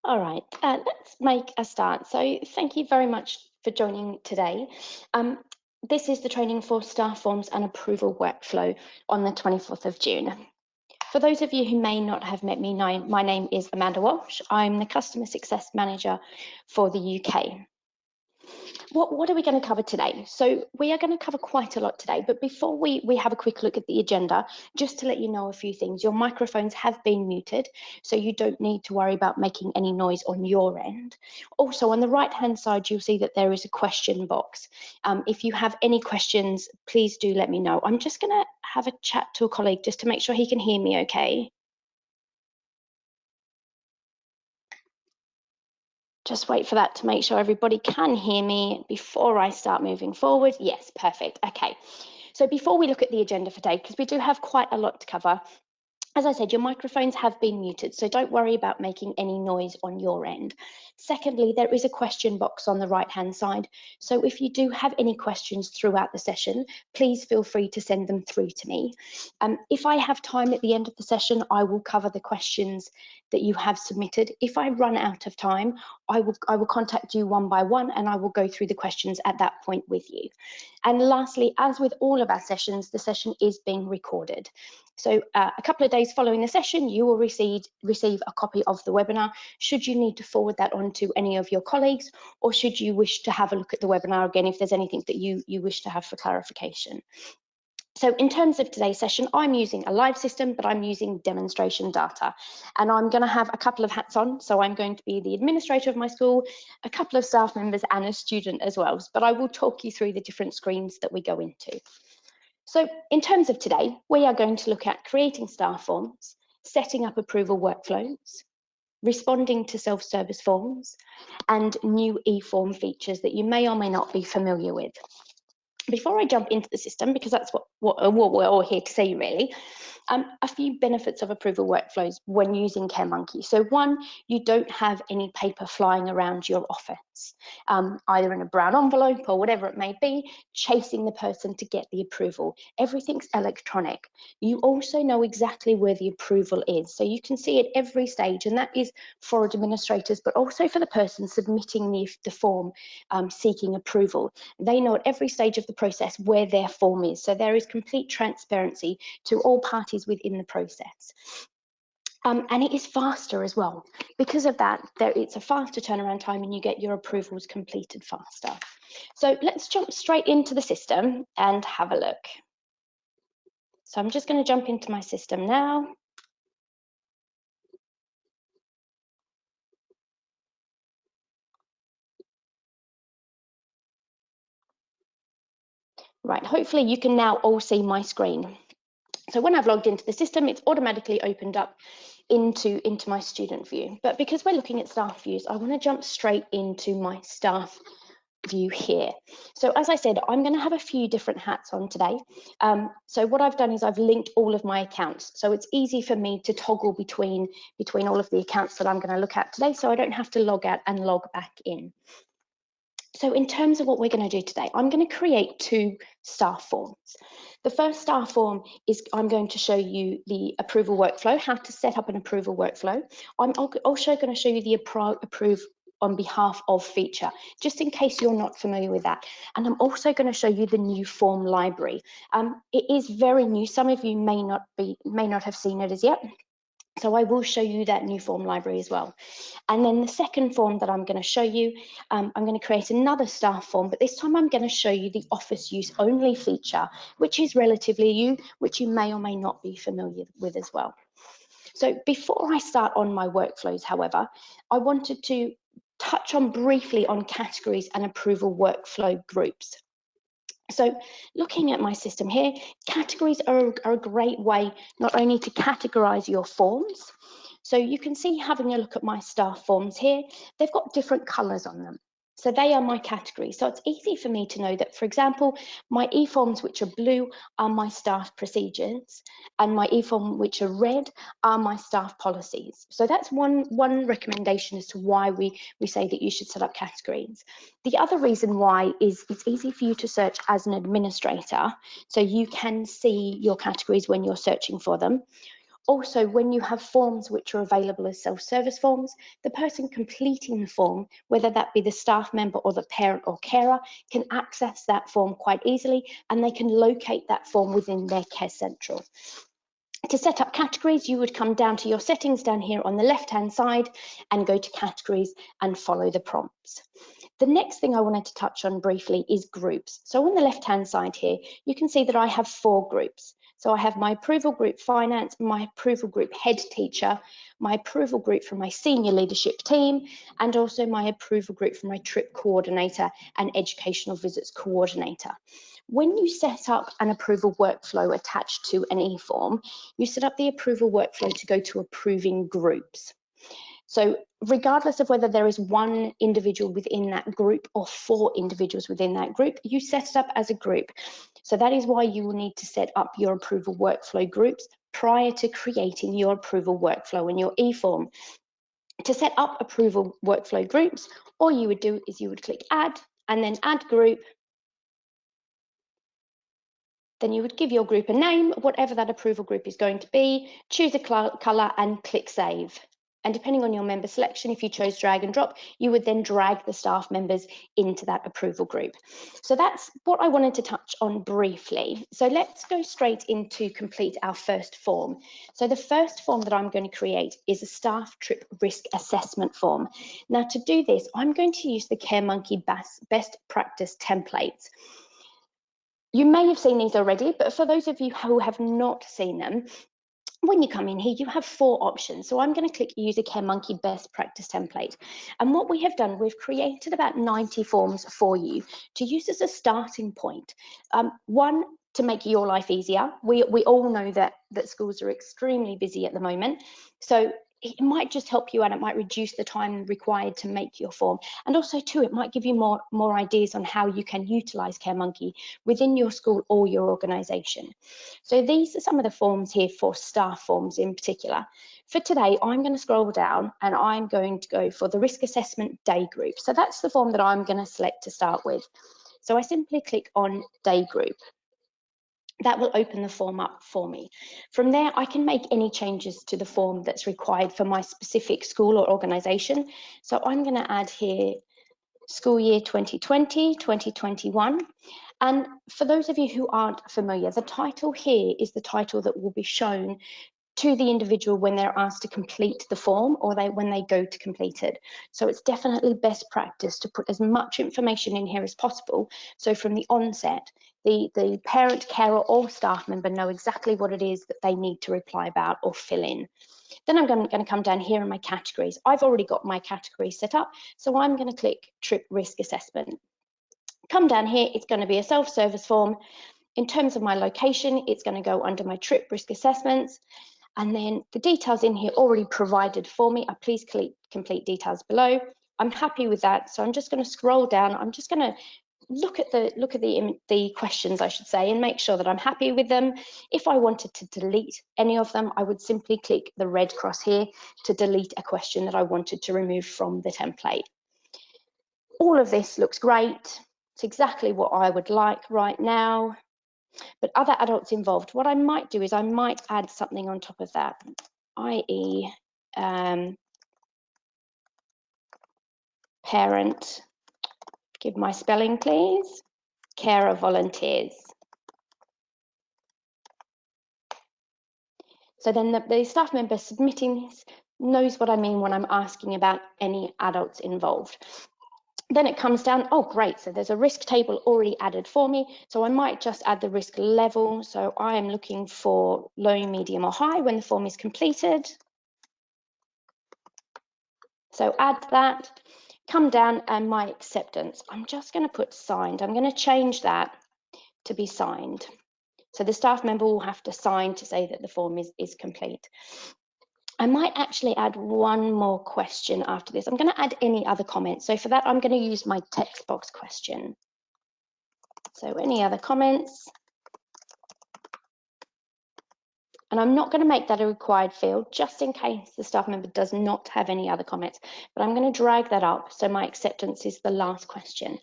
All right, let's make a start. So thank you very much for joining today. Um, this is the training for staff forms and approval workflow on the 24th of June. For those of you who may not have met me, my name is Amanda Walsh. I'm the Customer Success Manager for the UK. What are we going to cover today? So we are going to cover quite a lot today, but before we have a quick look at the agenda, just to let you know a few things, your microphones have been muted, so you don't need to worry about making any noise on your end. Also, on the right-hand side, you'll see that there is a question box. If you have any questions, please do let me know. I'm just going to have a chat to a colleague just to make sure he can hear me okay. Just wait for that to make sure everybody can hear me before I start moving forward. Yes, perfect. Okay. So before we look at the agenda for today, because we do have quite a lot to cover, as I said, your microphones have been muted, so don't worry about making any noise on your end. Secondly, there is a question box on the right-hand side. So if you do have any questions throughout the session, please feel free to send them through to me. If I have time at the end of the session, I will cover the questions that you have submitted. If I run out of time, I will contact you one by one and I will go through the questions at that point with you. And lastly, as with all of our sessions, the session is being recorded. So a couple of days following the session, you will receive a copy of the webinar, should you need to forward that on to any of your colleagues, or should you wish to have a look at the webinar again if there's anything that you wish to have for clarification. So in terms of today's session, I'm using a live system, but I'm using demonstration data. And I'm going to have a couple of hats on. So I'm going to be the administrator of my school, a couple of staff members and a student as well. But I will talk you through the different screens that we go into. So in terms of today, we are going to look at creating staff forms, setting up approval workflows, responding to self-service forms, and new e-form features that you may or may not be familiar with. Before I jump into the system, because that's what we're all here to see really, a few benefits of approval workflows when using CareMonkey. So one, you don't have any paper flying around your office, either in a brown envelope or whatever it may be, chasing the person to get the approval. Everything's electronic. You also know exactly where the approval is. So you can see at every stage, and that is for administrators, but also for the person submitting the form seeking approval. They know at every stage of the process where their form is. So there is complete transparency to all parties within the process. And it is faster as well. Because of that, it's a faster turnaround time and you get your approvals completed faster. So let's jump straight into the system and have a look. So I'm just going to jump into my system now. Right, hopefully you can now all see my screen. So when I've logged into the system, it's automatically opened up into my student view. But because we're looking at staff views, I want to jump straight into my staff view here. So as I said, I'm going to have a few different hats on today. So what I've done is I've linked all of my accounts. So it's easy for me to toggle between all of the accounts that I'm going to look at today, so I don't have to log out and log back in. So in terms of what we're going to do today, I'm going to create two staff forms. The first staff form is I'm going to show you the approval workflow, how to set up an approval workflow. I'm also going to show you the approve on behalf of feature, just in case you're not familiar with that. And I'm also going to show you the new form library. It is very new. Some of you may not have seen it as yet. So I will show you that new form library as well. And then the second form that I'm going to show you, I'm going to create another staff form, but this time I'm going to show you the office use only feature, which is relatively new, which you may or may not be familiar with as well. So before I start on my workflows, however, I wanted to touch on briefly on categories and approval workflow groups. So looking at my system here, categories are a great way not only to categorize your forms. So you can see, having a look at my staff forms here, they've got different colors on them. So they are my categories. So it's easy for me to know that, for example, my e-forms which are blue are my staff procedures, and my e-form which are red are my staff policies. So that's one recommendation as to why we say that you should set up categories. The other reason why is it's easy for you to search as an administrator, so you can see your categories when you're searching for them. Also, when you have forms which are available as self-service forms, the person completing the form, whether that be the staff member or the parent or carer, can access that form quite easily, and they can locate that form within their Care Central. To set up categories, you would come down to your settings down here on the left-hand side and go to categories and follow the prompts. The next thing I wanted to touch on briefly is groups. So on the left-hand side here, you can see that I have 4 groups. So I have my approval group finance, my approval group head teacher, my approval group for my senior leadership team, and also my approval group for my trip coordinator and educational visits coordinator. When you set up an approval workflow attached to an e-form, you set up the approval workflow to go to approving groups. So regardless of whether there is 1 individual within that group or 4 individuals within that group, you set it up as a group. So that is why you will need to set up your approval workflow groups prior to creating your approval workflow in your e-form. To set up approval workflow groups, all you would do is you would click add and then add group. Then you would give your group a name, whatever that approval group is going to be, choose a colour and click save. And depending on your member selection, if you chose drag and drop, you would then drag the staff members into that approval group. So that's what I wanted to touch on briefly. So let's go straight into complete our first form. So the first form that I'm going to create is a staff trip risk assessment form. Now to do this, I'm going to use the CareMonkey best practice templates. You may have seen these already, but for those of you who have not seen them, when you come in here, you have 4 options. So I'm going to click use a CareMonkey best practice template. And what we have done, we've created about 90 forms for you to use as a starting point. One, to make your life easier. We all know that schools are extremely busy at the moment. So it might just help you out. It might reduce the time required to make your form. And also too, it might give you more ideas on how you can utilize CareMonkey within your school or your organization. So these are some of the forms here for staff forms in particular. For today, I'm going to scroll down and I'm going to go for the risk assessment day group. So that's the form that I'm going to select to start with. So I simply click on day group. That will open the form up for me. From there, I can make any changes to the form that's required for my specific school or organisation. So I'm going to add here school year 2020, 2021. And for those of you who aren't familiar, the title here is the title that will be shown to the individual when they're asked to complete the form or when they go to complete it. So it's definitely best practice to put as much information in here as possible. So from the onset, the parent, carer or staff member know exactly what it is that they need to reply about or fill in. Then I'm going to come down here in my categories. I've already got my category set up, so I'm going to click trip risk assessment. Come down here, it's going to be a self-service form. In terms of my location, it's going to go under my trip risk assessments. And then the details in here already provided for me are please complete details below. I'm happy with that, so I'm just going to scroll down. I'm just going to look at the questions, I should say, and make sure that I'm happy with them. If I wanted to delete any of them, I would simply click the red cross here to delete a question that I wanted to remove from the template. All of this looks great. It's exactly what I would like right now. But other adults involved, what I might do is I might add something on top of that, i.e. Parent, give my spelling please, carer volunteers. So then the staff member submitting this knows what I mean when I'm asking about any adults involved. Then it comes down, oh great, so there's a risk table already added for me, so I might just add the risk level. So I am looking for low, medium or high when the form is completed. So add that, come down and my acceptance. I'm just going to put signed. I'm going to change that to be signed. So the staff member will have to sign to say that the form is complete. I might actually add one more question after this. I'm going to add any other comments. So for that, I'm going to use my text box question. So any other comments? And I'm not going to make that a required field just in case the staff member does not have any other comments, but I'm going to drag that up so my acceptance is the last question.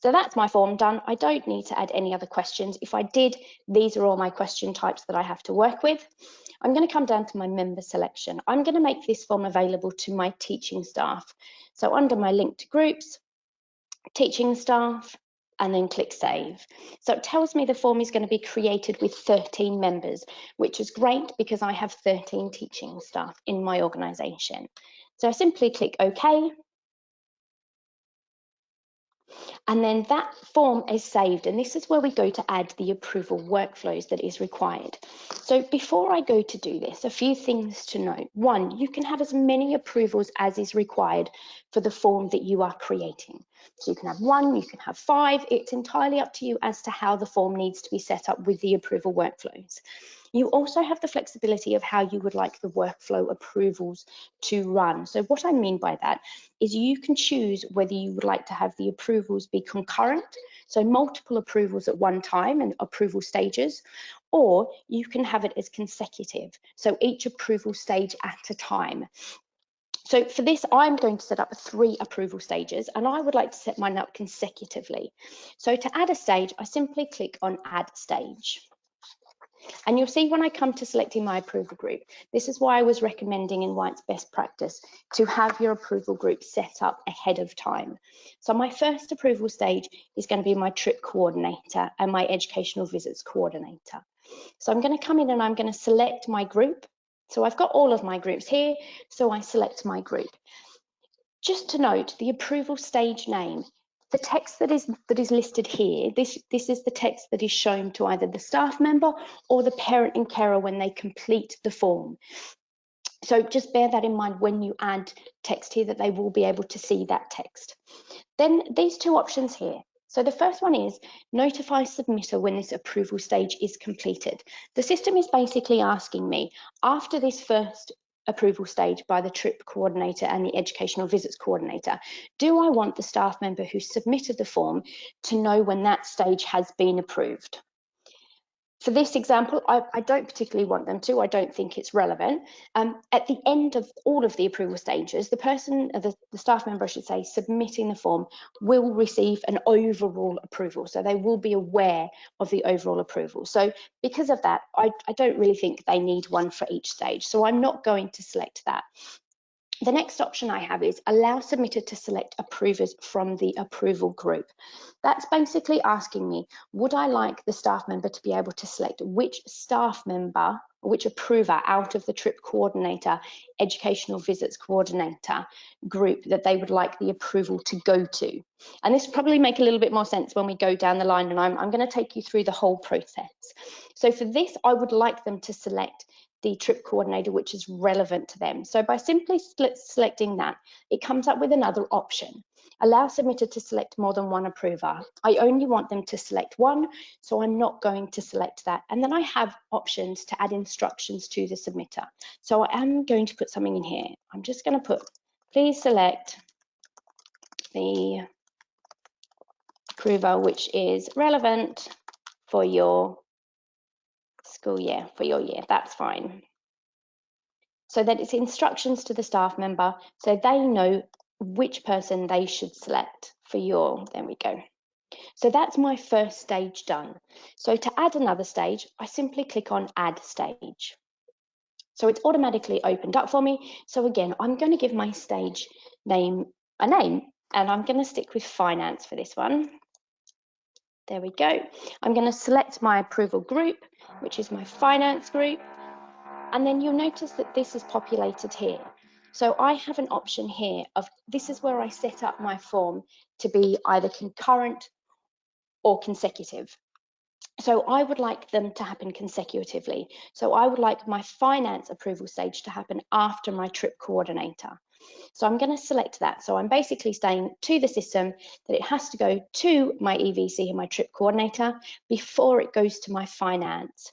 So that's my form done. I don't need to add any other questions. If I did, these are all my question types that I have to work with. I'm going to come down to my member selection. I'm going to make this form available to my teaching staff. So under my link to groups, teaching staff, and then click save. So it tells me the form is going to be created with 13 members, which is great because I have 13 teaching staff in my organisation. So I simply click OK. And then that form is saved, and this is where we go to add the approval workflows that is required. So before I go to do this, a few things to note. One, you can have as many approvals as is required for the form that you are creating. So you can have 1, you can have 5, it's entirely up to you as to how the form needs to be set up with the approval workflows. You also have the flexibility of how you would like the workflow approvals to run. So what I mean by that is you can choose whether you would like to have the approvals be concurrent, so multiple approvals at one time and approval stages, or you can have it as consecutive, so each approval stage at a time. So for this, I'm going to set up 3 approval stages, and I would like to set mine up consecutively. So to add a stage, I simply click on Add Stage. And you'll see when I come to selecting my approval group, this is why I was recommending in why it's best practice to have your approval group set up ahead of time. So my first approval stage is going to be my trip coordinator and my educational visits coordinator. So I'm going to come in and I'm going to select my group. So I've got all of my groups here, so I select my group. Just to note, the approval stage name, the text that is listed here, this is the text that is shown to either the staff member or the parent and carer when they complete the form. So just bear that in mind when you add text here, that they will be able to see that text. Then these 2 options here. So the first one is notify submitter when this approval stage is completed. The system is basically asking me, after this first approval stage by the trip coordinator and the educational visits coordinator, do I want the staff member who submitted the form to know when that stage has been approved? For this example, I don't particularly want them to. I don't think it's relevant. At the end of all of the approval stages, the person, the staff member, I should say, submitting the form will receive an overall approval. So they will be aware of the overall approval. So because of that, I don't really think they need one for each stage. So I'm not going to select that. The next option I have is allow submitter to select approvers from the approval group. That's basically asking me, would I like the staff member to be able to select which staff member, or which approver out of the trip coordinator, educational visits coordinator group that they would like the approval to go to. And this will probably make a little bit more sense when we go down the line, and I'm going to take you through the whole process. So for this, I would like them to select the trip coordinator which is relevant to them. So by simply selecting that, it comes up with another option. Allow submitter to select more than one approver. I only want them to select one, so I'm not going to select that. And then I have options to add instructions to the submitter. So I am going to put something in here. I'm just going to put, please select the approver which is relevant for your school year, for your year. That's fine. So that it's instructions to the staff member so they know which person they should select for your, there we go. So that's my first stage done. So to add another stage, I simply click on Add Stage. So it's automatically opened up for me. So again, I'm going to give my stage name a name, and I'm going to stick with finance for this one. There we go. I'm going to select my approval group, which is my finance group. And then you'll notice that this is populated here. So I have an option here of, this is where I set up my form to be either concurrent or consecutive. So I would like them to happen consecutively. So I would like my finance approval stage to happen after my trip coordinator. So I'm going to select that. So I'm basically saying to the system that it has to go to my EVC and my trip coordinator before it goes to my finance.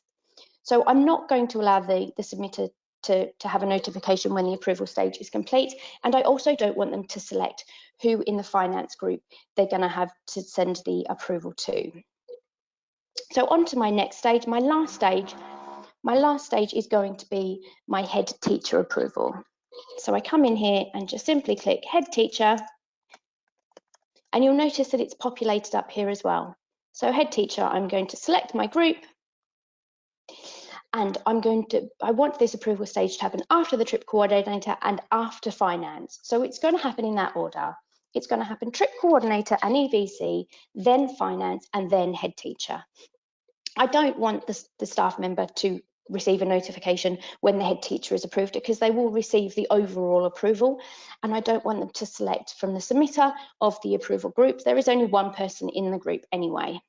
So I'm not going to allow the submitter to have a notification when the approval stage is complete. And I also don't want them to select who in the finance group they're going to have to send the approval to. So on to my next stage. My last stage is going to be my head teacher approval. So I come in here and just simply click head teacher. And you'll notice that it's populated up here as well. So head teacher, I'm going to select my group. And I want this approval stage to happen after the trip coordinator and after finance. So it's going to happen in that order. It's going to happen trip coordinator and EVC, then finance, and then head teacher. I don't want the staff member to receive a notification when the head teacher has approved it, because they will receive the overall approval, and I don't want them to select from the submitter of the approval group. There is only one person in the group anyway.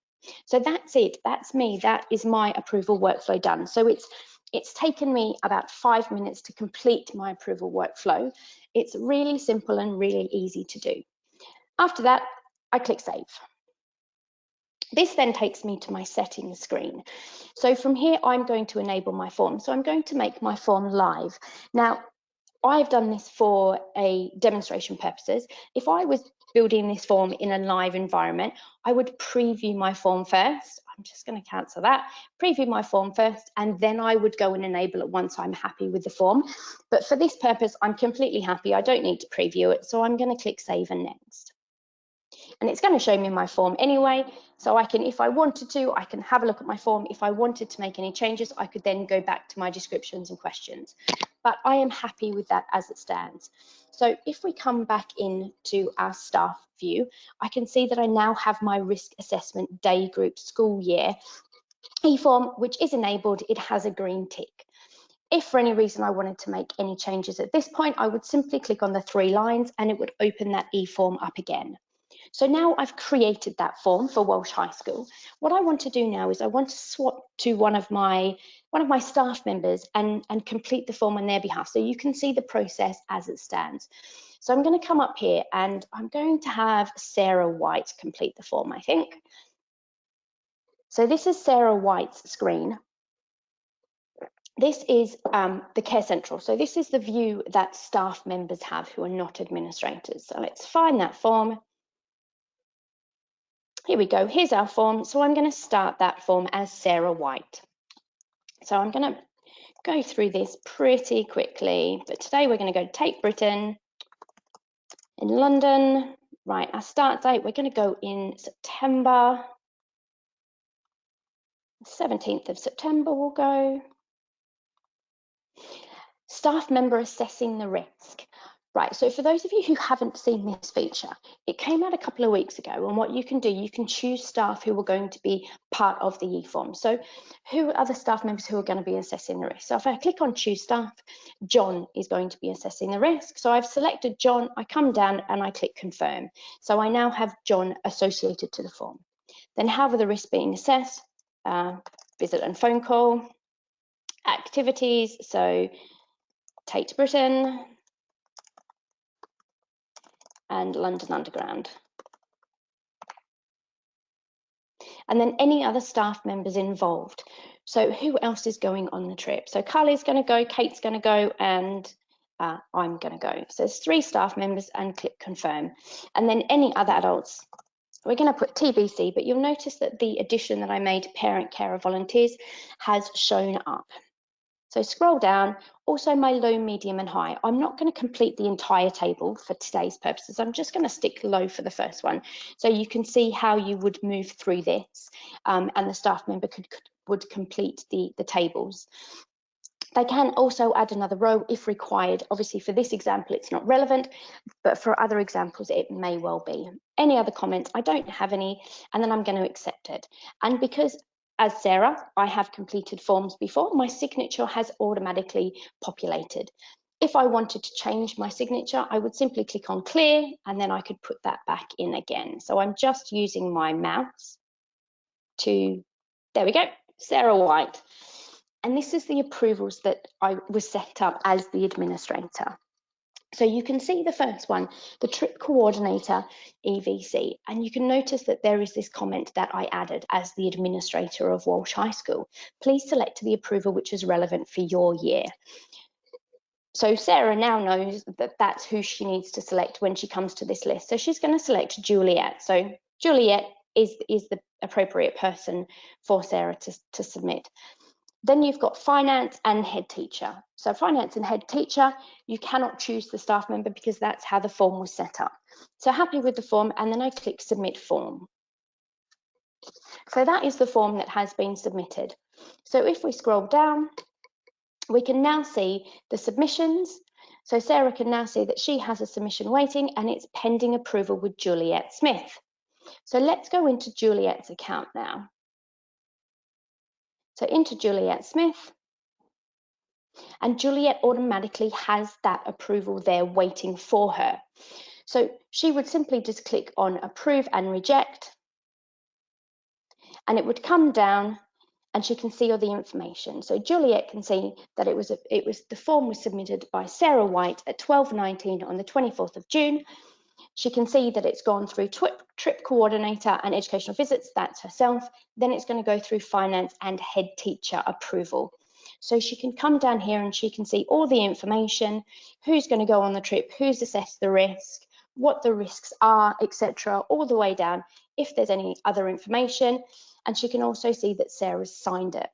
So that's it, that's me, that is my approval workflow done. So it's taken me about 5 minutes to complete my approval workflow. It's really simple and really easy to do. After that, I click save. This then takes me to my settings screen. So from here, I'm going to enable my form. So I'm going to make my form live. Now, I've done this for a demonstration purposes. If I was building this form in a live environment, I would preview my form first. I'm just going to cancel that. Preview my form first, and then I would go and enable it once I'm happy with the form. But for this purpose, I'm completely happy. I don't need to preview it. So I'm going to click save and next. And it's going to show me my form anyway. So I can, if I wanted to, I can have a look at my form. If I wanted to make any changes, I could then go back to my descriptions and questions. But I am happy with that as it stands. So if we come back into our staff view, I can see that I now have my risk assessment day group school year e-form, which is enabled. It has a green tick. If for any reason I wanted to make any changes at this point, I would simply click on the 3 lines and it would open that e-form up again. So now I've created that form for Walsh High School. What I want to do now is I want to swap to one of my staff members and complete the form on their behalf, so you can see the process as it stands. So I'm going to come up here and I'm going to have Sarah White complete the form, I think. So this is Sarah White's screen. This is the Care Central. So this is the view that staff members have who are not administrators. So let's find that form. Here we go, here's our form. So I'm going to start that form as Sarah White. So I'm going to go through this pretty quickly, but today we're going to go to Tate Britain in London. Right, our start date, we're going to go in September, 17th of September we'll go. Staff member assessing the risk. Right, so for those of you who haven't seen this feature, it came out a couple of weeks ago, and what you can do, you can choose staff who are going to be part of the e-form. So who are the staff members who are going to be assessing the risk? So if I click on choose staff, John is going to be assessing the risk. So I've selected John, I come down and I click confirm. So I now have John associated to the form. Then how are the risks being assessed? Visit and phone call, activities, so Tate Britain, and London Underground. And then any other staff members involved. So who else is going on the trip? So Carly's going to go, Kate's going to go, and I'm going to go. So there's 3 staff members and click confirm. And then any other adults, we're going to put TBC, but you'll notice that the addition that I made, parent, carer, volunteers, has shown up. So scroll down, also my low, medium and high. I'm not going to complete the entire table for today's purposes. I'm just going to stick low for the first one. So you can see how you would move through this and the staff member would complete the tables. They can also add another row if required. Obviously for this example, it's not relevant, but for other examples, it may well be. Any other comments? I don't have any, and then I'm going to accept it. And because as Sarah, I have completed forms before, my signature has automatically populated. If I wanted to change my signature, I would simply click on clear and then I could put that back in again. So I'm just using my mouse to, there we go, Sarah White. And this is the approvals that I was set up as the administrator. So you can see the first one, the trip coordinator EVC, and you can notice that there is this comment that I added as the administrator of Walsh High School. Please select the approval which is relevant for your year. So Sarah now knows that that's who she needs to select when she comes to this list. So she's going to select Juliet. So Juliet is the appropriate person for Sarah to submit. Then you've got finance and head teacher. So finance and head teacher, you cannot choose the staff member because that's how the form was set up. So happy with the form, and then I click submit form. So that is the form that has been submitted. So if we scroll down, we can now see the submissions. So Sarah can now see that she has a submission waiting and it's pending approval with Juliet Smith. So let's go into Juliet's account now. So into Juliet Smith, and Juliet automatically has that approval there waiting for her. So she would simply just click on approve and reject, and it would come down and she can see all the information. So Juliet can see that the form was submitted by Sarah White at 12:19 on the 24th of June. She can see that it's gone through trip coordinator and educational visits, that's herself. Then it's going to go through finance and head teacher approval. So she can come down here and she can see all the information, who's going to go on the trip, who's assessed the risk, what the risks are, etc., all the way down, if there's any other information. And she can also see that Sarah's signed it.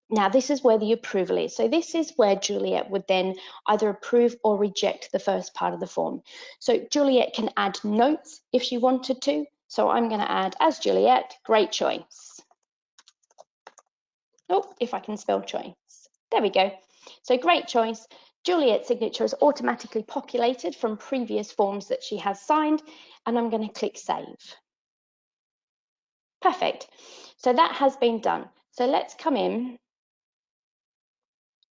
Now, this is where the approval is. So this is where Juliet would then either approve or reject the first part of the form. So Juliet can add notes if she wanted to. So I'm going to add, as Juliet, great choice. Oh, if I can spell choice. There we go. So great choice. Juliet's signature is automatically populated from previous forms that she has signed, and I'm going to click save. Perfect. So that has been done. So let's come in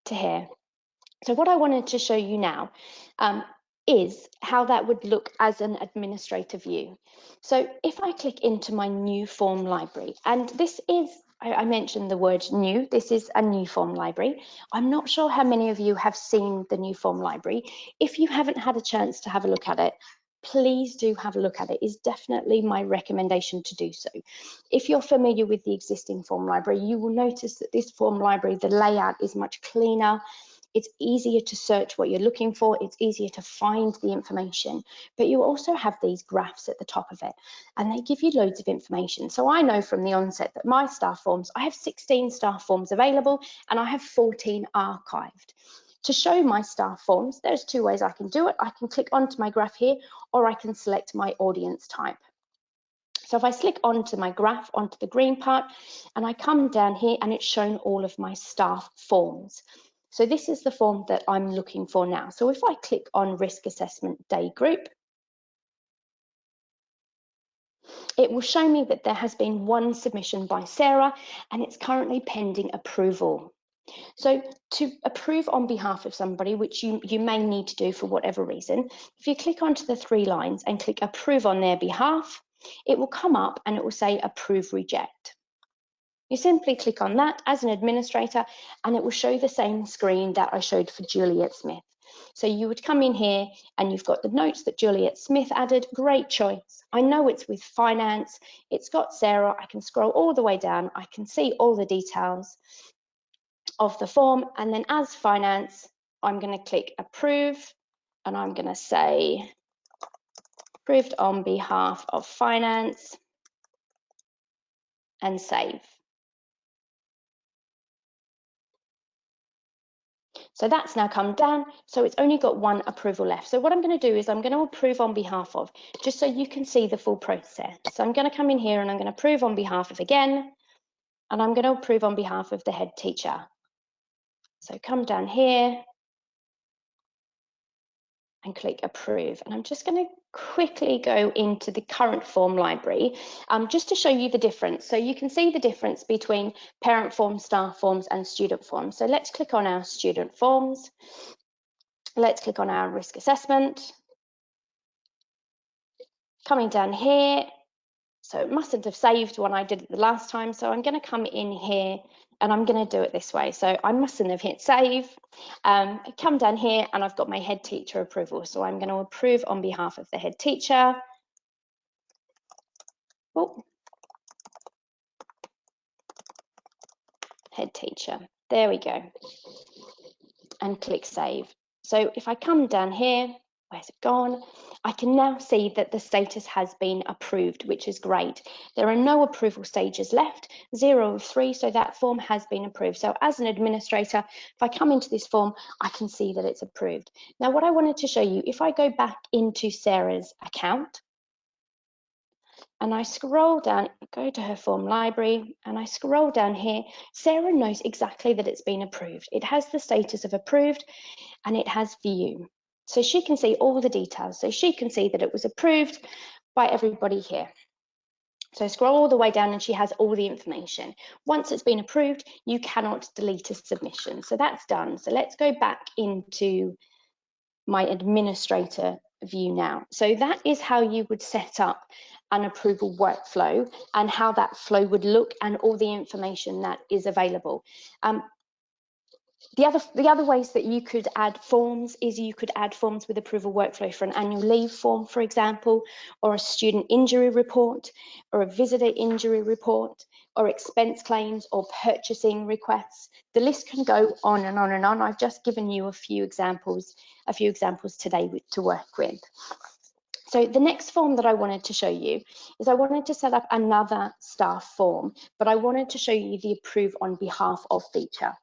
to here. So what I wanted to show you now is how that would look as an administrator view. So if I click into my new form library, and this is, I mentioned the word new, this is a new form library. I'm not sure how many of you have seen the new form library. If you haven't had a chance to have a look at it, please do have a look at it. It's definitely my recommendation to do so. If you're familiar with the existing form library, you will notice that this form library, the layout is much cleaner. It's easier to search what you're looking for. It's easier to find the information, but you also have these graphs at the top of it, and they give you loads of information. So I know from the onset that my staff forms, I have 16 staff forms available and I have 14 archived. To show my staff forms, there's two ways I can do it. I can click onto my graph here, or I can select my audience type. So if I click onto my graph, onto the green part, and I come down here and it's shown all of my staff forms. So this is the form that I'm looking for now. So if I click on risk assessment day group, it will show me that there has been one submission by Sarah and it's currently pending approval. So to approve on behalf of somebody, which you may need to do for whatever reason, if you click onto the three lines and click approve on their behalf, it will come up and it will say approve reject. You simply click on that as an administrator and it will show the same screen that I showed for Juliet Smith. So you would come in here and you've got the notes that Juliet Smith added. Great choice. I know it's with finance. It's got Sarah. I can scroll all the way down. I can see all the details of the form. And then as finance, I'm going to click approve and I'm going to say approved on behalf of finance and save. So that's now come down, so it's only got one approval left. So what I'm going to do is I'm going to approve on behalf of, just so you can see the full process. So I'm going to come in here and I'm going to approve on behalf of again, and I'm going to approve on behalf of the head teacher. So come down here and click approve. And I'm just going to quickly go into the current form library just to show you the difference. So you can see the difference between parent forms, staff forms and student forms. So let's click on our student forms. Let's click on our risk assessment. Coming down here, so it mustn't have saved when I did it the last time, so I'm going to come in here and I'm going to do it this way. So I mustn't have hit save. Come down here and I've got my head teacher approval, so I'm going to approve on behalf of the head teacher. Oh, head teacher, there we go, and click save. So if I come down here, where's it gone? I can now see that the status has been approved, which is great. There are no approval stages left, 0 of 3, so that form has been approved. So as an administrator, if I come into this form, I can see that it's approved. Now what I wanted to show you, if I go back into Sarah's account, and I scroll down, go to her form library, and I scroll down here, Sarah knows exactly that it's been approved. It has the status of approved and it has view. So she can see all the details. So she can see that it was approved by everybody here. So scroll all the way down and she has all the information. Once it's been approved, you cannot delete a submission. So that's done. So let's go back into my administrator view now. So that is how you would set up an approval workflow and how that flow would look and all the information that is available. The other ways that you could add forms is you could add forms with approval workflow for an annual leave form, for example, or a student injury report, or a visitor injury report, or expense claims or purchasing requests. The list can go on and on and on. I've just given you a few examples today to work with. So the next form that I wanted to show you is I wanted to set up another staff form, but I wanted to show you the approve on behalf of feature.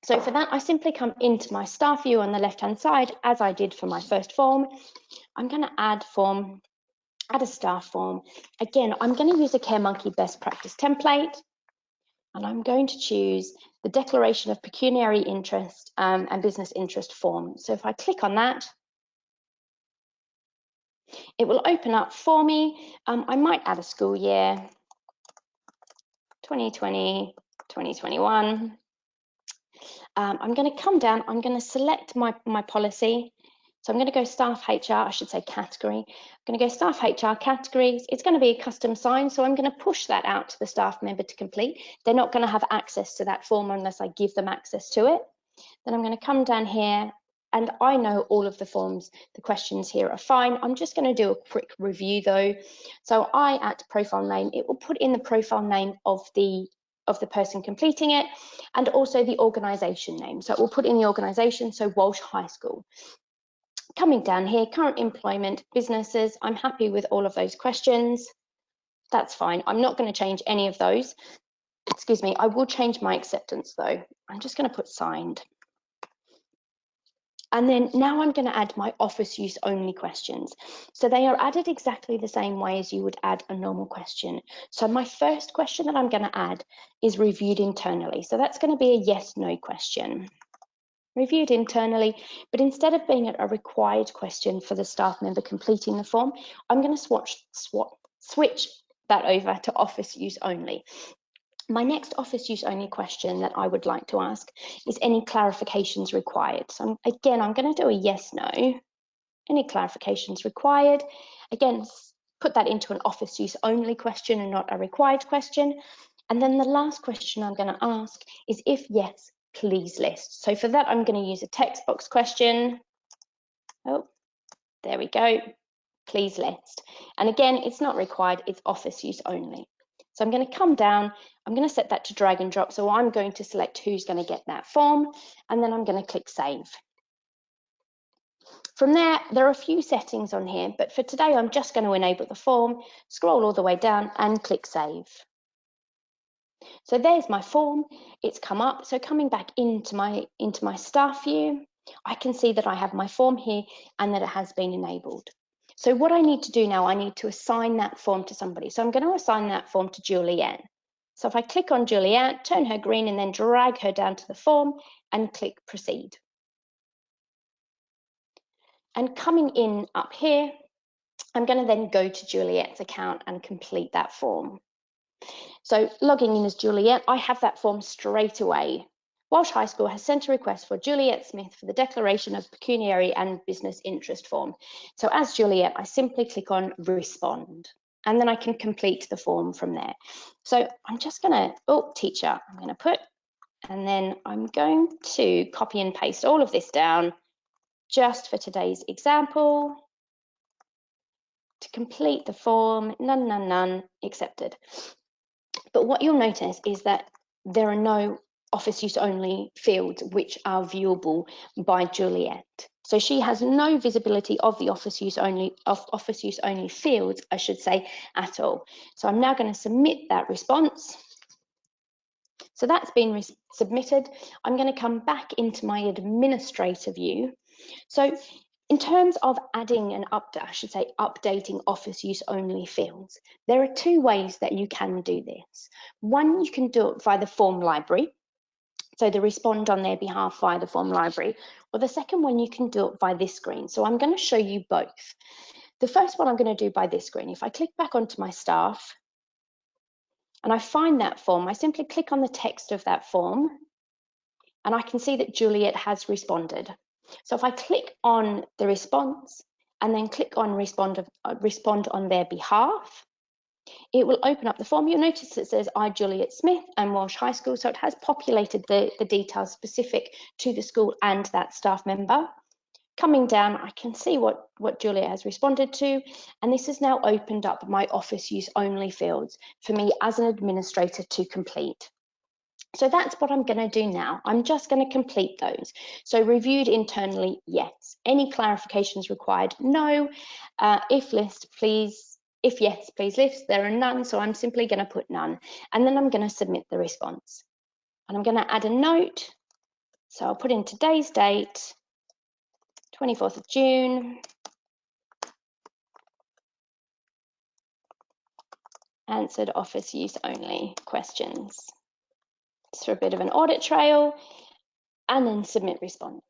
So for that, I simply come into my staff view on the left-hand side, as I did for my first form. I'm going to add a staff form. Again, I'm going to use a CareMonkey best practice template, and I'm going to choose the declaration of pecuniary interest and business interest form. So if I click on that, it will open up for me. I might add a school year, 2020, 2021. I'm going to come down, I'm going to select my policy. So I'm going to go staff HR, I should say category. I'm going to go staff HR categories. It's going to be a custom sign, so I'm going to push that out to the staff member to complete. They're not going to have access to that form unless I give them access to it. Then I'm going to come down here, and I know all of the forms, the questions here are fine. I'm just going to do a quick review though. So I at profile name, it will put in the profile name of the person completing it, and also the organisation name. So it will put in the organisation, so Walsh High School. Coming down here, current employment, businesses, I'm happy with all of those questions. That's fine. I'm not going to change any of those. Excuse me, I will change my acceptance though. I'm just going to put signed. And then now I'm going to add my office use only questions. So they are added exactly the same way as you would add a normal question. So my first question that I'm going to add is reviewed internally. So that's going to be a yes/no question. Reviewed internally, but instead of being a required question for the staff member completing the form, I'm going to switch that over to office use only. My next office use only question that I would like to ask is any clarifications required. So again, I'm going to do a yes/no. Any clarifications required? Again, put that into an office use only question and not a required question. And then the last question I'm going to ask is if yes, please list. So for that, I'm going to use a text box question. Oh, there we go. Please list. And again, it's not required, it's office use only. So I'm going to come down, I'm going to set that to drag and drop. So I'm going to select who's going to get that form, and then I'm going to click save. From there are a few settings on here, but for today, I'm just going to enable the form, scroll all the way down and click save. So there's my form, it's come up. So coming back into my staff view, I can see that I have my form here and that it has been enabled. So what I need to do now, I need to assign that form to somebody. So I'm going to assign that form to Juliet. So if I click on Juliet, turn her green and then drag her down to the form and click proceed. And coming in up here, I'm going to then go to Juliet's account and complete that form. So logging in as Juliet, I have that form straight away. Walsh High School has sent a request for Juliet Smith for the declaration of pecuniary and business interest form. So as Juliet, I simply click on respond, and then I can complete the form from there. So I'm just going to, teacher, I'm going to put, and then I'm going to copy and paste all of this down just for today's example. To complete the form, none, accepted. But what you'll notice is that there are no office use only fields which are viewable by Juliet. So she has no visibility of the office use only fields, I should say, at all. So I'm now going to submit that response. So that's been submitted. I'm going to come back into my administrator view. So In terms of adding an update, I should say updating office use only fields, there are two ways that you can do this. One, you can do it via the form library, so they respond on their behalf via the form library, or the second one, you can do it by this screen. So I'm going to show you both. The first one I'm going to do by this screen. If I click back onto my staff and I find that form, I simply click on the text of that form and I can see that Juliet has responded. So if I click on the response and then click on respond on their behalf, it will open up the form. You'll notice it says, I, Juliet Smith, and Walsh High School. So it has populated the details specific to the school and that staff member. Coming down, I can see what Juliet has responded to, and this has now opened up my office use only fields for me as an administrator to complete. So that's what I'm going to do now. I'm just going to complete those. So reviewed internally, yes. Any clarifications required? No. If list, please. If yes, please list. There are none, so I'm simply going to put none. And then I'm going to submit the response. And I'm going to add a note. So I'll put in today's date, 24th of June. Answered office use only questions. Just for a bit of an audit trail, and then submit response.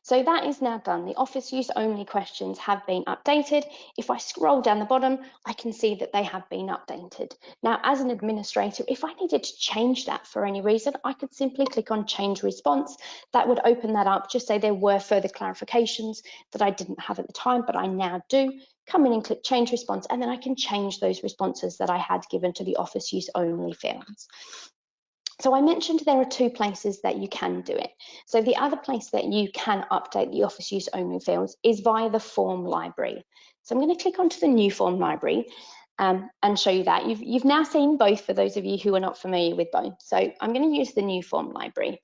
So that is now done. The office use only questions have been updated. If I scroll down the bottom, I can see that they have been updated. Now, as an administrator, if I needed to change that for any reason, I could simply click on change response. That would open that up, just say there were further clarifications that I didn't have at the time, but I now do. Come in and click change response, and then I can change those responses that I had given to the office use only fields. So I mentioned there are two places that you can do it. So the other place that you can update the office use only fields is via the form library. So I'm going to click onto the new form library and show you that. You've now seen both for those of you who are not familiar with both. So I'm going to use the new form library.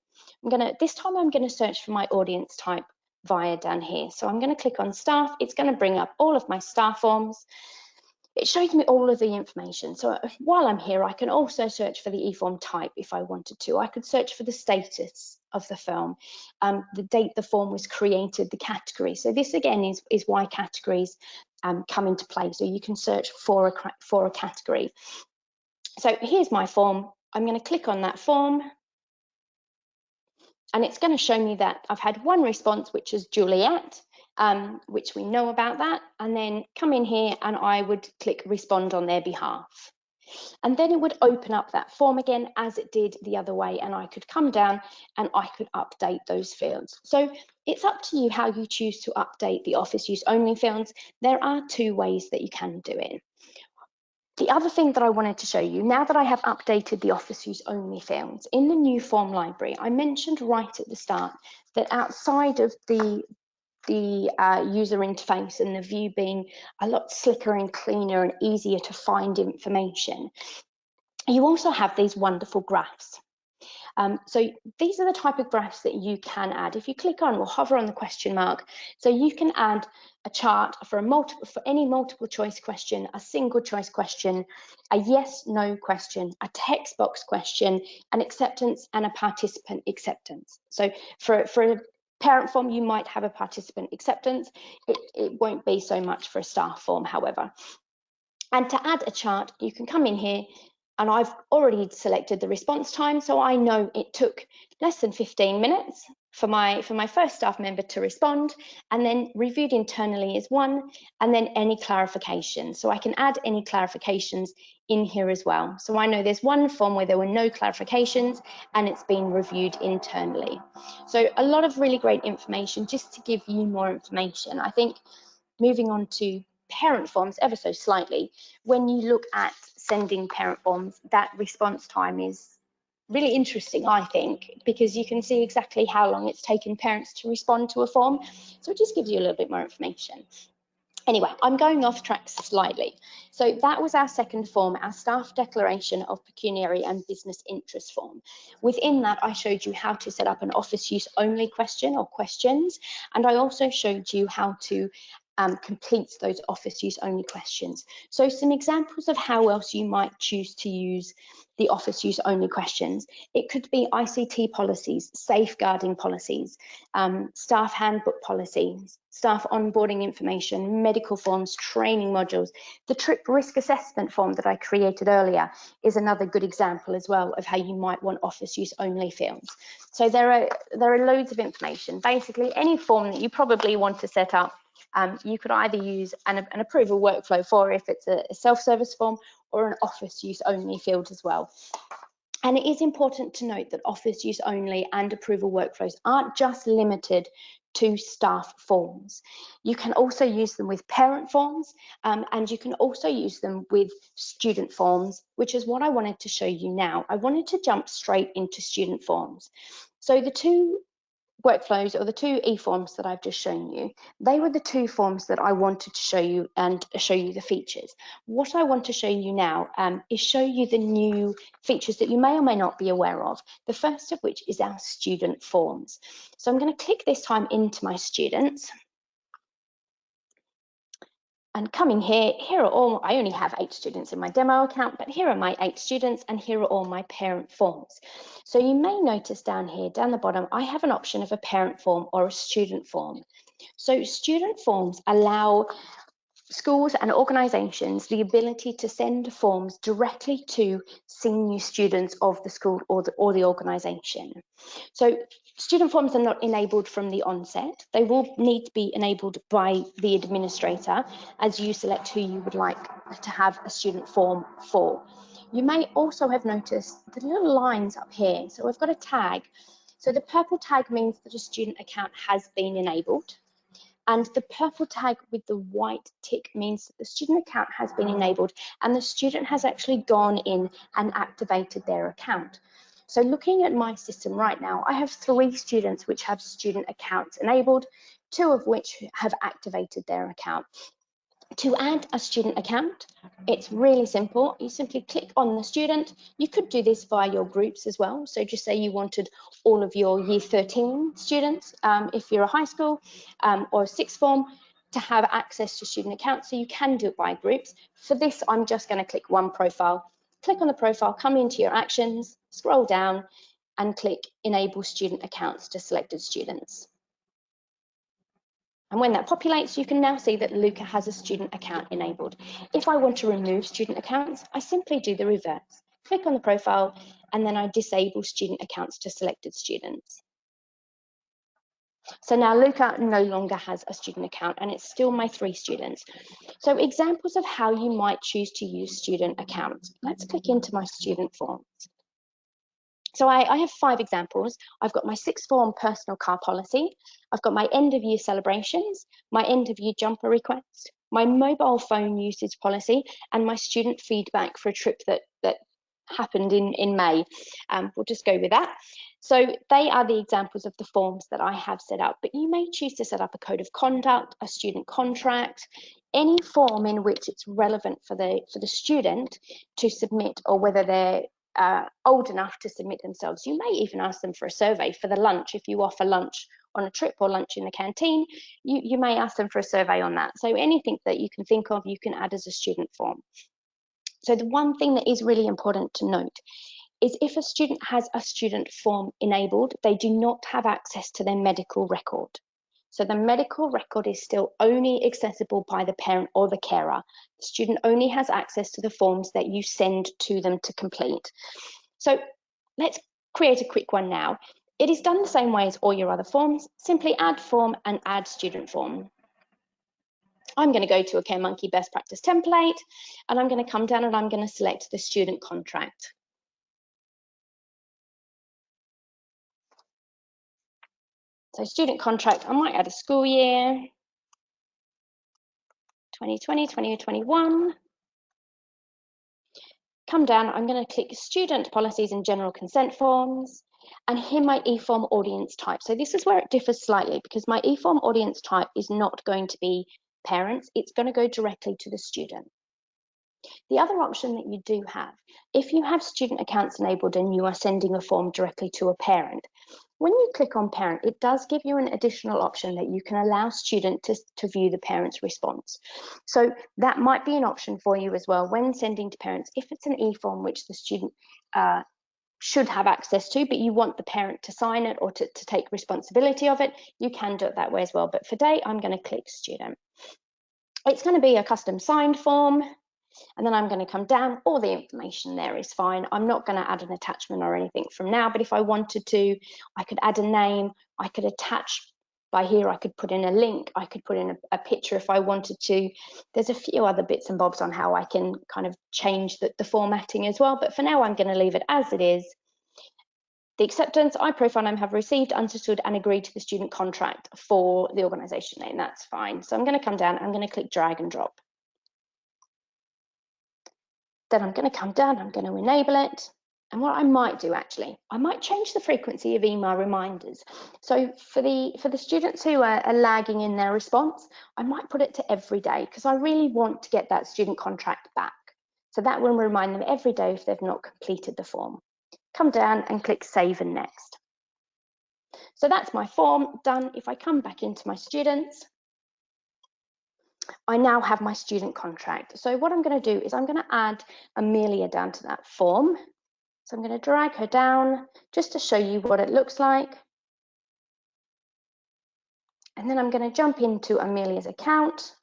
This time I'm going to search for my audience type via down here. So I'm going to click on staff. It's going to bring up all of my staff forms. It shows me all of the information. So while I'm here, I can also search for the eForm type if I wanted to. I could search for the status of the form, the date the form was created, the category. So this again is why categories come into play. So you can search for a category. So here's my form. I'm going to click on that form. And it's going to show me that I've had one response, which is Juliet, which we know about that. And then come in here and I would click respond on their behalf. And then it would open up that form again as it did the other way. And I could come down and I could update those fields. So it's up to you how you choose to update the office use only fields. There are two ways that you can do it. The other thing that I wanted to show you, now that I have updated the office use only fields, in the new form library, I mentioned right at the start that outside of the user interface and the view being a lot slicker and cleaner and easier to find information, you also have these wonderful graphs. So these are the type of graphs that you can add. If you click on or hover on the question mark, so you can add a chart for any multiple choice question, a single choice question, a yes, no question, a text box question, an acceptance and a participant acceptance. So for a parent form, you might have a participant acceptance. It won't be so much for a staff form, however. And to add a chart, you can come in here, and I've already selected the response time, so I know it took less than 15 minutes for my first staff member to respond, and then reviewed internally is 1, and then any clarifications. So I can add any clarifications in here as well. So I know there's one form where there were no clarifications and it's been reviewed internally. So a lot of really great information just to give you more information. I think moving on to parent forms ever so slightly, when you look at sending parent forms, that response time is really interesting, I think, because you can see exactly how long it's taken parents to respond to a form. So it just gives you a little bit more information. Anyway, I'm going off track slightly. So that was our second form, our staff declaration of pecuniary and business interest form. Within that, I showed you how to set up an office use only question or questions, and I also showed you how to completes those office use only questions. So some examples of how else you might choose to use the office use only questions. It could be ICT policies, safeguarding policies, staff handbook policies, staff onboarding information, medical forms, training modules. The trip risk assessment form that I created earlier is another good example as well of how you might want office use only fields. So there are loads of information. Basically, any form that you probably want to set up, you could either use an approval workflow for if it's a self-service form, or an office use only field as well. And it is important to note that office use only and approval workflows aren't just limited to staff forms. You can also use them with parent forms, and you can also use them with student forms, which is what I wanted to show you now. I wanted to jump straight into student forms. So the two workflows, or the two e-forms that I've just shown you, they were the two forms that I wanted to show you and show you the features. What I want to show you now is show you the new features that you may or may not be aware of. The first of which is our student forms. So I'm going to click this time into my students. And coming here are all, I only have 8 students in my demo account, but here are my 8 students, and here are all my parent forms. So you may notice down here, down the bottom, I have an option of a parent form or a student form. So student forms allow schools and organisations the ability to send forms directly to senior students of the school or the organisation. So student forms are not enabled from the onset. They will need to be enabled by the administrator as you select who you would like to have a student form for. You may also have noticed the little lines up here. So we've got a tag. So the purple tag means that a student account has been enabled. And the purple tag with the white tick means that the student account has been enabled and the student has actually gone in and activated their account. So looking at my system right now, I have 3 students which have student accounts enabled, 2 of which have activated their account. To add a student account, it's really simple. You simply click on the student. You could do this via your groups as well. So just say you wanted all of your year 13 students, if you're a high school or a sixth form, to have access to student accounts. So you can do it by groups. For this, I'm just going to click one profile. Click on the profile, come into your actions, scroll down and click enable student accounts to selected students. And when that populates, you can now see that Luca has a student account enabled. If I want to remove student accounts, I simply do the reverse. Click on the profile, and then I disable student accounts to selected students. So now Luca no longer has a student account, and it's still my 3 students. So examples of how you might choose to use student accounts. Let's click into my student forms. So I have 5 examples. I've got my 6th form personal car policy. I've got my end of year celebrations, my end of year jumper request, my mobile phone usage policy, and my student feedback for a trip that happened in May. We'll just go with that. So they are the examples of the forms that I have set up, but you may choose to set up a code of conduct, a student contract, any form in which it's relevant for the student to submit, or whether they're old enough to submit themselves. You may even ask them for a survey for the lunch. If you offer lunch on a trip or lunch in the canteen, you may ask them for a survey on that. So anything that you can think of, you can add as a student form. So the one thing that is really important to note is if a student has a student form enabled, they do not have access to their medical record. So the medical record is still only accessible by the parent or the carer. The student only has access to the forms that you send to them to complete. So let's create a quick one now. It is done the same way as all your other forms. Simply add form and add student form. I'm going to go to a CareMonkey best practice template, and I'm going to come down and I'm going to select the student contract. So student contract, I might add a school year, 2020, 2021. Come down, I'm going to click student policies and general consent forms, and here my e-form audience type. So this is where it differs slightly, because my e-form audience type is not going to be parents, it's going to go directly to the student. The other option that you do have, if you have student accounts enabled and you are sending a form directly to a parent, when you click on parent, it does give you an additional option that you can allow student to view the parent's response. So that might be an option for you as well when sending to parents. If it's an e-form which the student should have access to, but you want the parent to sign it or to take responsibility of it, you can do it that way as well. But for today, I'm going to click student. It's going to be a custom signed form. And then I'm going to come down. All the information there is fine. I'm not going to add an attachment or anything from now, but if I wanted to, I could add a name. I could attach by here. I could put in a link. I could put in a picture if I wanted to. There's a few other bits and bobs on how I can kind of change the formatting as well. But for now, I'm going to leave it as it is. The acceptance, I profile name have received, understood and agreed to the student contract for the organisation name. That's fine. So I'm going to come down. I'm going to click drag and drop. Then I'm going to come down, I'm going to enable it. And what I might do actually, I might change the frequency of email reminders. So for the students who are lagging in their response, I might put it to every day because I really want to get that student contract back. So that will remind them every day if they've not completed the form. Come down and click save and next. So that's my form done. If I come back into my students, I now have my student contract. So what I'm going to do is I'm going to add Amelia down to that form. So I'm going to drag her down just to show you what it looks like. And then I'm going to jump into Amelia's account.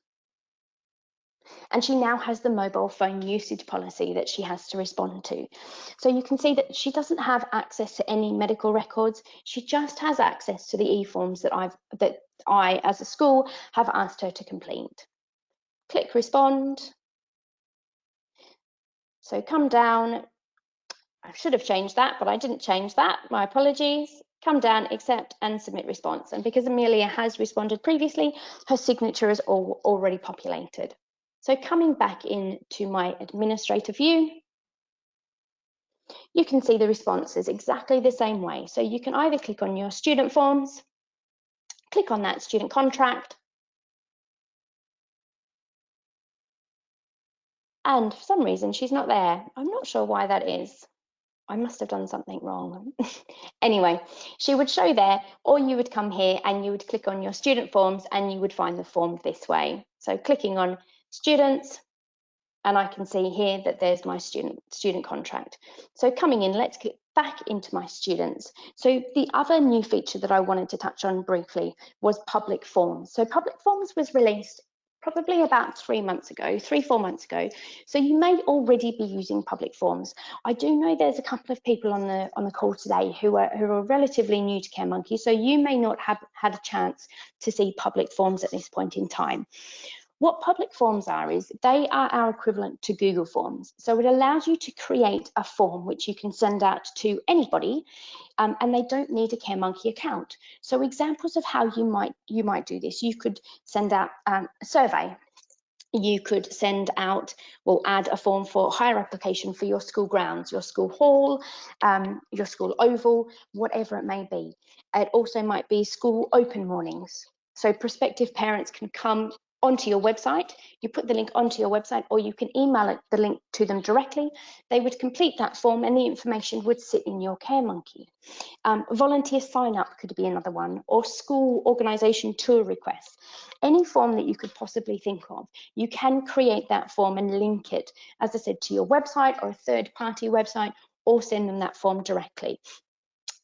And she now has the mobile phone usage policy that she has to respond to. So you can see that she doesn't have access to any medical records. She just has access to the e-forms that I, as a school, have asked her to complete. Click respond. So come down. I should have changed that, but I didn't change that. My apologies. Come down, accept and submit response. And because Amelia has responded previously, her signature is already populated. So coming back into my administrator view, you can see the responses exactly the same way. So you can either click on your student forms, click on that student contract, and for some reason she's not there. I'm not sure why that is. I must have done something wrong. Anyway, she would show there, or you would come here and you would click on your student forms and you would find the form this way. So clicking on students, and I can see here that there's my student contract. So coming in, let's get back into my students. So the other new feature that I wanted to touch on briefly was public forms. So public forms was released probably about 4 months ago. So you may already be using public forms. I do know there's a couple of people on the call today who are relatively new to CareMonkey, so you may not have had a chance to see public forms at this point in time. What public forms are is they are our equivalent to Google Forms. So it allows you to create a form which you can send out to anybody, and they don't need a CareMonkey account. So examples of how you might do this: you could send out a survey. You could send out or add a form for hire application for your school grounds, your school hall, your school oval, whatever it may be. It also might be school open mornings. So prospective parents can come onto your website, you put the link onto your website, or you can email the link to them directly. They would complete that form and the information would sit in your CareMonkey. Volunteer sign up could be another one, or school organisation tour requests. Any form that you could possibly think of, you can create that form and link it, as I said, to your website or a third-party website, or send them that form directly.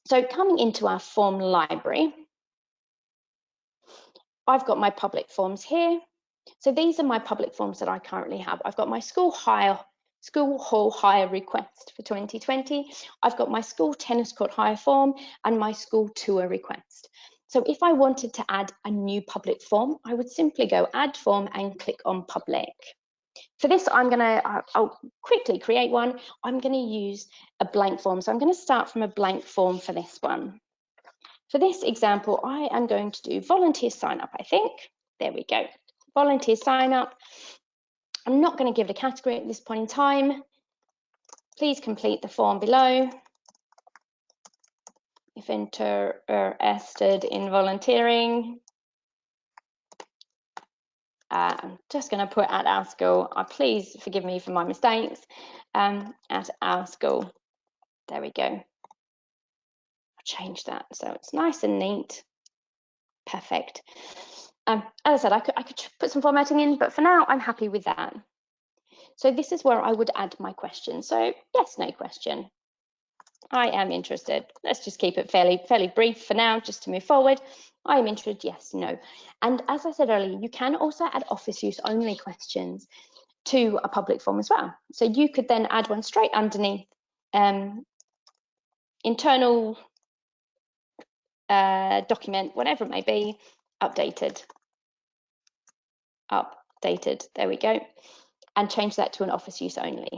So coming into our form library, I've got my public forms here. So these are my public forms that I currently have. I've got my school hall hire request for 2020. I've got my school tennis court hire form and my school tour request. So if I wanted to add a new public form, I would simply go add form and click on public. For this, I'll quickly create one. I'm going to use a blank form. So I'm going to start from a blank form for this one. For this example, I am going to do volunteer sign up, I think. There we go. Volunteer sign up. I'm not going to give it a category at this point in time. Please complete the form below if interested in volunteering. I'm just going to put at our school. Please forgive me for my mistakes. At our school. There we go. I'll change that so it's nice and neat. Perfect. As I said, I could put some formatting in, but for now, I'm happy with that. So this is where I would add my question. So yes, no question. I am interested. Let's just keep it fairly brief for now, just to move forward. I am interested, yes, no. And as I said earlier, you can also add office use only questions to a public form as well. So you could then add one straight underneath internal document, whatever it may be, updated, there we go, and change that to an office use only.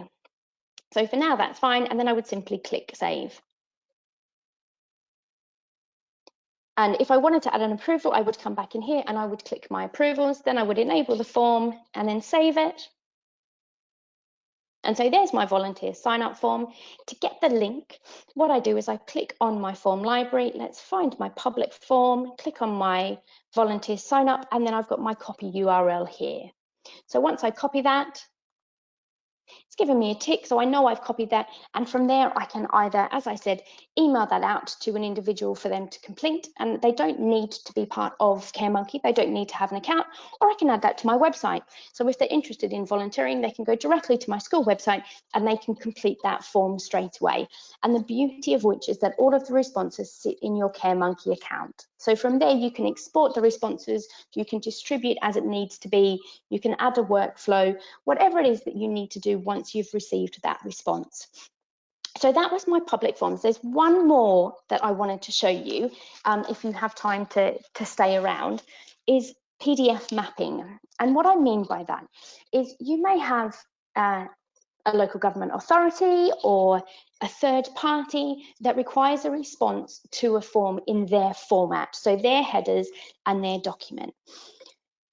So for now, that's fine. And then I would simply click save. And if I wanted to add an approval, I would come back in here and I would click my approvals. Then I would enable the form and then save it. And so there's my volunteer sign up form. To get the link, what I do is I click on my form library. Let's find my public form, click on my volunteer sign up, and then I've got my copy URL here. So once I copy that, it's given me a tick, so I know I've copied that. And from there, I can either, as I said, email that out to an individual for them to complete. And they don't need to be part of CareMonkey. They don't need to have an account, or I can add that to my website. So if they're interested in volunteering, they can go directly to my school website and they can complete that form straight away. And the beauty of which is that all of the responses sit in your CareMonkey account. So from there, you can export the responses, you can distribute as it needs to be, you can add a workflow, whatever it is that you need to do once you've received that response. So that was my public forms. There's one more that I wanted to show you, if you have time to stay around, is PDF mapping. And what I mean by that is you may have a local government authority or a third party that requires a response to a form in their format, so their headers and their document.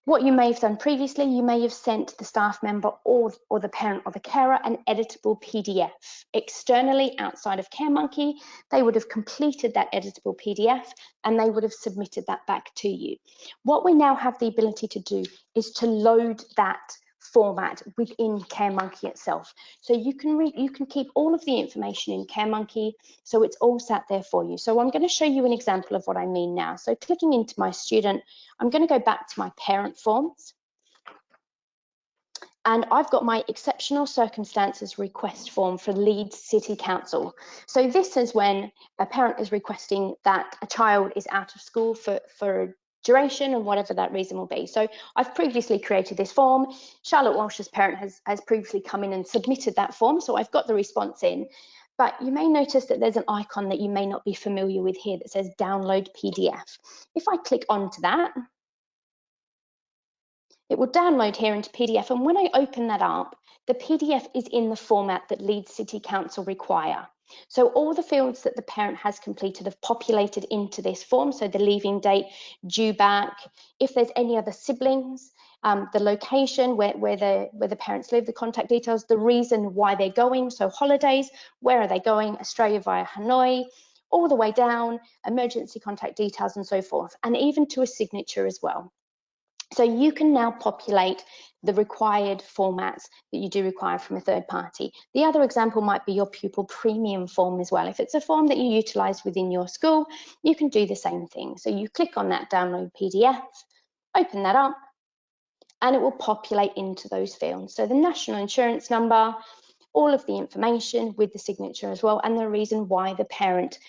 What you may have done previously, you may have sent the staff member or the parent or the carer an editable PDF. Externally, outside of CareMonkey, they would have completed that editable PDF and they would have submitted that back to you. What we now have the ability to do is to load that format within CareMonkey itself. So you can keep all of the information in CareMonkey, so it's all sat there for you. So I'm going to show you an example of what I mean now. So clicking into my student, I'm going to go back to my parent forms. And I've got my exceptional circumstances request form for Leeds City Council. So this is when a parent is requesting that a child is out of school for duration and whatever that reason will be. So I've previously created this form. Charlotte Walsh's parent has previously come in and submitted that form, so I've got the response in. But you may notice that there's an icon that you may not be familiar with here that says download PDF. If I click onto that, it will download here into PDF, and when I open that up, the PDF is in the format that Leeds City Council require. So all the fields that the parent has completed have populated into this form, so the leaving date, due back, if there's any other siblings, the location where the parents live, the contact details, the reason why they're going, so holidays, where are they going, Australia via Hanoi, all the way down, emergency contact details and so forth, and even to a signature as well. So you can now populate the required formats that you do require from a third party. The other example might be your pupil premium form as well. If it's a form that you utilize within your school, you can do the same thing. So you click on that download PDF, open that up, and it will populate into those fields. So the national insurance number, all of the information with the signature as well, and the reason why the parent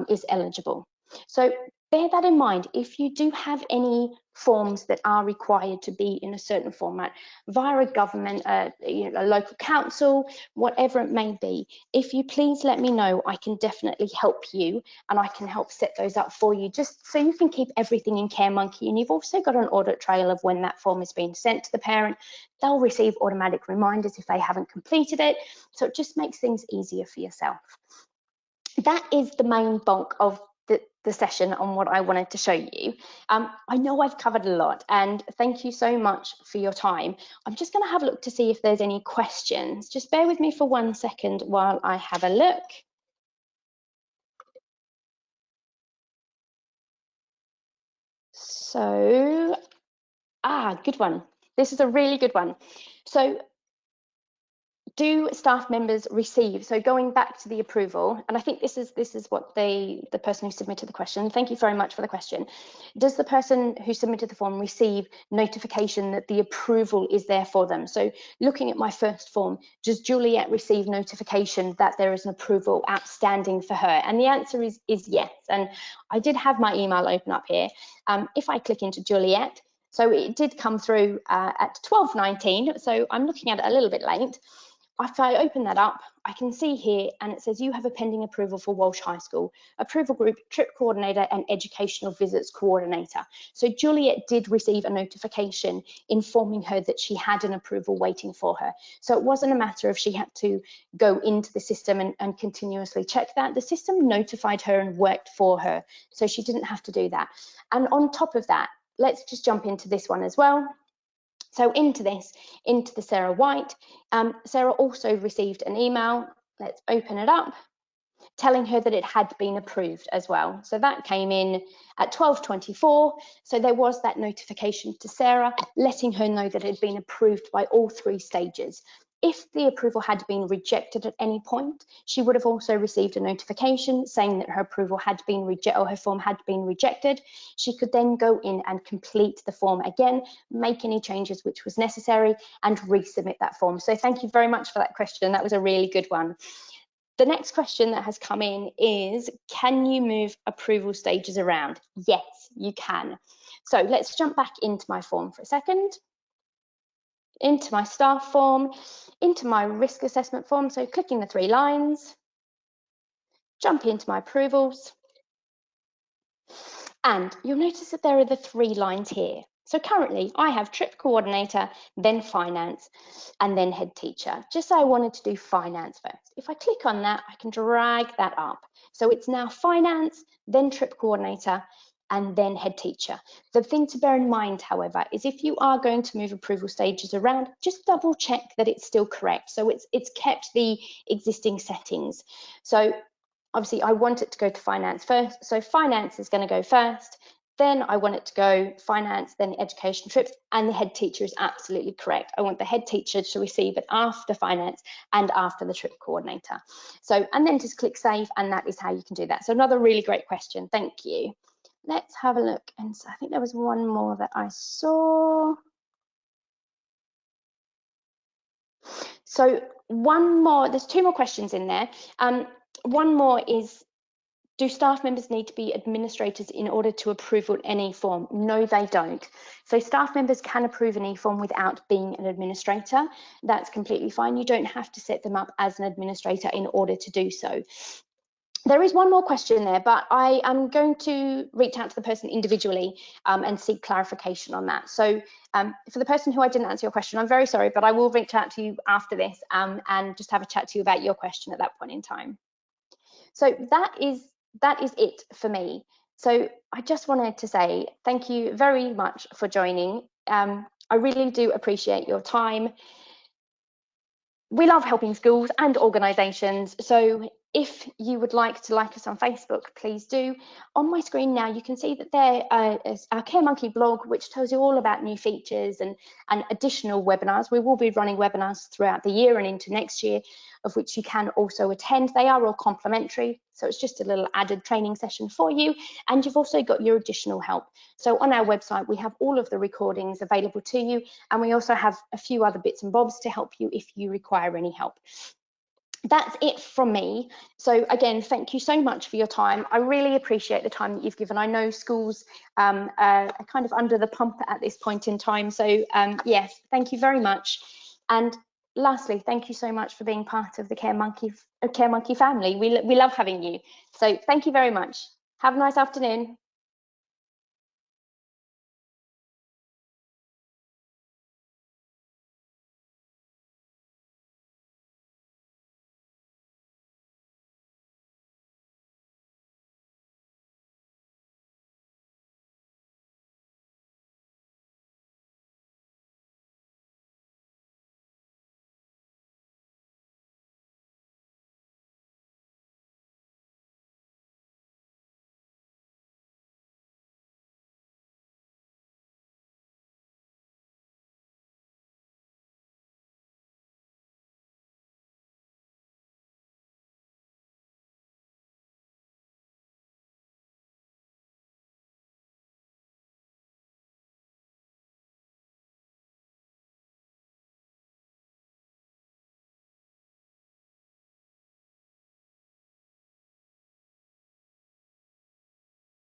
is eligible. So bear that in mind. If you do have any forms that are required to be in a certain format via a government, a local council, whatever it may be, if you please let me know, I can definitely help you and I can help set those up for you, just so you can keep everything in CareMonkey. And you've also got an audit trail of when that form has been sent to the parent. They'll receive automatic reminders if they haven't completed it, so it just makes things easier for yourself. That is the main bulk of the session on what I wanted to show you. I know I've covered a lot, and thank you so much for your time. I'm just going to have a look to see if there's any questions. Just bear with me for 1 second while I have a look. So, good one. This is a really good one. So do staff members receive, so going back to the approval, and I think this is what the person who submitted the question, thank you very much for the question, does the person who submitted the form receive notification that the approval is there for them? So looking at my first form, does Juliet receive notification that there is an approval outstanding for her? And the answer is yes, and I did have my email open up here. If I click into Juliet, so it did come through at 12:19, so I'm looking at it a little bit late. If I open that up, I can see here, and it says you have a pending approval for Walsh High School, approval group, trip coordinator and educational visits coordinator. So Juliet did receive a notification informing her that she had an approval waiting for her. So it wasn't a matter of she had to go into the system and continuously check that. The system notified her and worked for her, so she didn't have to do that. And on top of that, let's just jump into this one as well. So into the Sarah White, Sarah also received an email, let's open it up, telling her that it had been approved as well. So that came in at 12:24. So there was that notification to Sarah, letting her know that it had been approved by all 3 stages. If the approval had been rejected at any point, she would have also received a notification saying that her approval had been rejected, or her form had been rejected. She could then go in and complete the form again, make any changes which was necessary, and resubmit that form. So thank you very much for that question. That was a really good one. The next question that has come in is, can you move approval stages around? Yes, you can. So let's jump back into my form for a second, into my staff form, into my risk assessment form. So clicking the 3 lines, jump into my approvals, and you'll notice that there are the 3 lines here. So currently I have trip coordinator, then finance, and then head teacher. Just so I wanted to do finance first. If I click on that, I can drag that up. So it's now finance, then trip coordinator, and then head teacher. The thing to bear in mind, however, is if you are going to move approval stages around, just double check that it's still correct. So it's kept the existing settings. So obviously I want it to go to finance first. So finance is going to go first. Then I want it to go finance, then education trips, and the head teacher is absolutely correct. I want the head teacher to receive it after finance and after the trip coordinator. So, and then just click save, and that is how you can do that. So another really great question, thank you. Let's have a look, and I think there was one more that I saw. So one more, there's 2 more questions in there. One more is, do staff members need to be administrators in order to approve any form? No, they don't. So staff members can approve an e-form without being an administrator. That's completely fine. You don't have to set them up as an administrator in order to do so. There is one more question there, but I am going to reach out to the person individually and seek clarification on that. So for the person who I didn't answer your question, I'm very sorry, but I will reach out to you after this and just have a chat to you about your question at that point in time. So that is it for me. So I just wanted to say thank you very much for joining. I really do appreciate your time. We love helping schools and organisations, so if you would like to like us on Facebook, please do. On my screen now, you can see that there is our Care Monkey blog, which tells you all about new features and additional webinars. We will be running webinars throughout the year and into next year, of which you can also attend. They are all complimentary, so it's just a little added training session for you, and you've also got your additional help. So on our website, we have all of the recordings available to you, and we also have a few other bits and bobs to help you if you require any help. That's it from me. So again, thank you so much for your time. I really appreciate the time that you've given. I know schools are kind of under the pump at this point in time. So yes, thank you very much. And lastly, thank you so much for being part of the Care Monkey family. We love having you. So thank you very much. Have a nice afternoon.